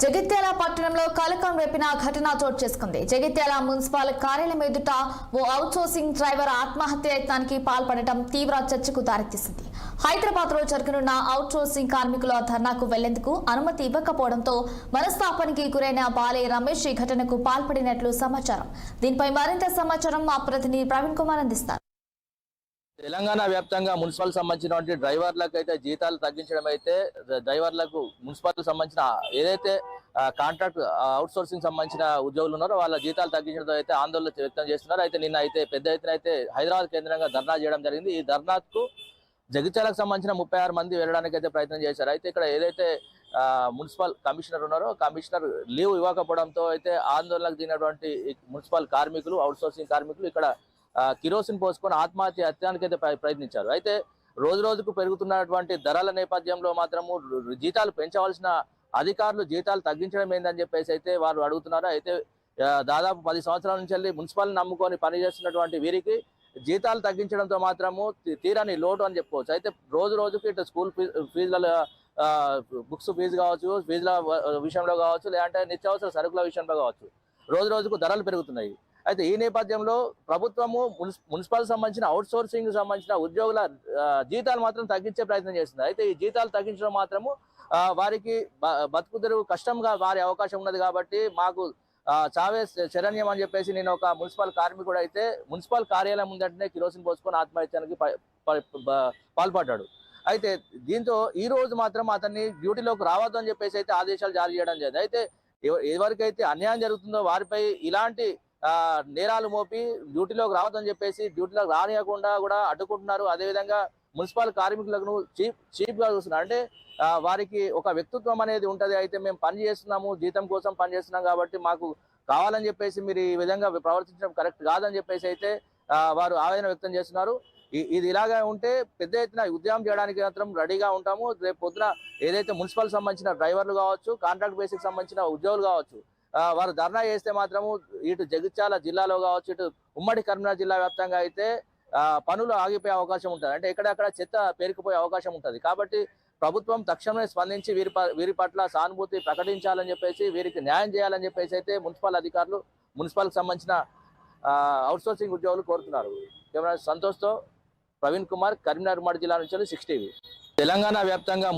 జగిత్యాల పట్టణంలో కలకం రేపిన ఘటన చోటు చేసుకుంది. జగిత్యాల మున్సిపల్ కార్యాలయం ఎదుట ఓ అవుట్సోర్సింగ్ డ్రైవర్ ఆత్మహత్య యత్నానికి పాల్పడటం తీవ్ర చర్చకు దారితీసింది. హైదరాబాద్ లో జరగనున్న అవుట్సోర్సింగ్ కార్మికుల ధర్నాకు వెళ్లేందుకు అనుమతి ఇవ్వకపోవడంతో మనస్తాపానికి గురైన బాలే రమేష్ ఈ ఘటనకు పాల్పడినట్లు సమాచారం. దీనిపై మరింత సమాచారం మా ప్రతినిధి ప్రవీణ్ కుమార్ అందిస్తారు. తెలంగాణ వ్యాప్తంగా మున్సిపల్ సంబంధించిన డ్రైవర్లకు అయితే జీతాలు తగ్గించడం అయితే డ్రైవర్లకు మున్సిపల్ సంబంధించిన ఏదైతే కాంట్రాక్ట్ అవుట్ సోర్సింగ్ సంబంధించిన ఉద్యోగులు ఉన్నారో వాళ్ళ జీతాలు తగ్గించడంతో అయితే ఆందోళన వ్యక్తం చేస్తున్నారు. అయితే నిన్న అయితే పెద్ద ఎత్తున అయితే హైదరాబాద్ కేంద్రంగా ధర్నా చేయడం జరిగింది. ఈ ధర్నాకు జగిత్యాలకు సంబంధించిన 36 మంది వెళ్ళడానికి అయితే ప్రయత్నం చేశారు. అయితే ఇక్కడ ఏదైతే మున్సిపల్ కమిషనర్ ఉన్నారో కమిషనర్ లీవ్ ఇవ్వకపోవడంతో అయితే ఆందోళనకు దిగినటువంటి మున్సిపల్ కార్మికులు అవుట్ సోర్సింగ్ కార్మికులు ఇక్కడ కిరోసిన్ పోసుకొని ఆత్మహత్య యత్నానికి అయితే ప్రయత్నించారు. అయితే రోజు రోజుకు పెరుగుతున్నటువంటి ధరల నేపథ్యంలో మాత్రము జీతాలు పెంచవలసిన అధికారులు జీతాలు తగ్గించడం ఏందని చెప్పేసి అయితే వారు అడుగుతున్నారు. అయితే దాదాపు 10 సంవత్సరాల నుంచి వెళ్ళి మున్సిపల్ నమ్ముకొని పనిచేస్తున్నటువంటి వీరికి జీతాలు తగ్గించడంతో మాత్రము తీరని లోటు అని చెప్పుకోవచ్చు. అయితే రోజు రోజుకి ఇటు స్కూల్ ఫీజుల బుక్స్ ఫీజు కావచ్చు, ఫీజుల విషయంలో కావచ్చు, లేదంటే నిత్యావసర సరుకుల విషయంలో కావచ్చు, రోజు రోజుకు ధరలు పెరుగుతున్నాయి. అయితే ఈ నేపథ్యంలో ప్రభుత్వము మున్సిపల్ సంబంధించిన అవుట్ సోర్సింగ్ సంబంధించిన ఉద్యోగుల జీతాలు మాత్రం తగ్గించే ప్రయత్నం చేస్తుంది. అయితే ఈ జీతాలు తగ్గించడం మాత్రము వారికి బతుకు తెరువు కష్టంగా మారే అవకాశం ఉన్నది. కాబట్టి మాకు చావే శరణ్యం అని చెప్పేసి నేను ఒక మున్సిపల్ కార్మికుడు అయితే మున్సిపల్ కార్యాలయం ముందంటనే కిరోసిన్ పోసుకొని ఆత్మహత్యానికి పాల్పడ్డాడు. అయితే దీంతో ఈ రోజు మాత్రం అతన్ని డ్యూటీలోకి రావద్దు అని చెప్పేసి అయితే ఆదేశాలు జారీ చేయడం జరిగింది. అయితే ఎవరికైతే అన్యాయం జరుగుతుందో వారిపై ఇలాంటి నేరాలు మోపి డ్యూటీలోకి రావద్దని చెప్పేసి డ్యూటీలోకి రానియకుండా కూడా అడ్డుకుంటున్నారు. అదేవిధంగా మున్సిపల్ కార్మికులను చీప్ గా చూస్తున్నారు. అంటే వారికి ఒక వ్యక్తిత్వం అనేది ఉంటది. అయితే మేము పని చేస్తున్నాము, జీతం కోసం పని చేస్తున్నాం కాబట్టి మాకు కావాలని చెప్పేసి మీరు ఈ విధంగా ప్రవర్తించడం కరెక్ట్ కాదని చెప్పేసి అయితే వారు ఆవేదన వ్యక్తం చేస్తున్నారు. ఇది ఇలాగా ఉంటే పెద్ద ఎత్తున ఉద్యమం చేయడానికి మాత్రం రెడీగా ఉంటాము. రేపు పొద్దున ఏదైతే మున్సిపల్ సంబంధించిన డ్రైవర్లు కావచ్చు, కాంట్రాక్ట్ బేసిక్ సంబంధించిన ఉద్యోగులు కావచ్చు, వారు ధర్నా చేస్తే మాత్రము ఇటు జగిత్యాల జిల్లాలో కావచ్చు, ఇటు ఉమ్మడి కరీంనగర్ జిల్లా వ్యాప్తంగా అయితే పనులు ఆగిపోయే అవకాశం ఉంటుంది. అంటే ఎక్కడెక్కడ చెత్త పేరుకుపోయే అవకాశం ఉంటుంది. కాబట్టి ప్రభుత్వం తక్షణమే స్పందించి వీరి పట్ల సానుభూతి ప్రకటించాలని చెప్పేసి, వీరికి న్యాయం చేయాలని చెప్పేసి అయితే మున్సిపల్ అధికారులు మున్సిపల్కి సంబంధించిన అవుట్సోర్సింగ్ ఉద్యోగులు కోరుతున్నారు. కెమెరా సంతోష్తో ప్రవీణ్ కుమార్, కరీంనగర్ ఉమ్మడి జిల్లా నుంచి 6 టీవీ. తెలంగాణ వ్యాప్తంగా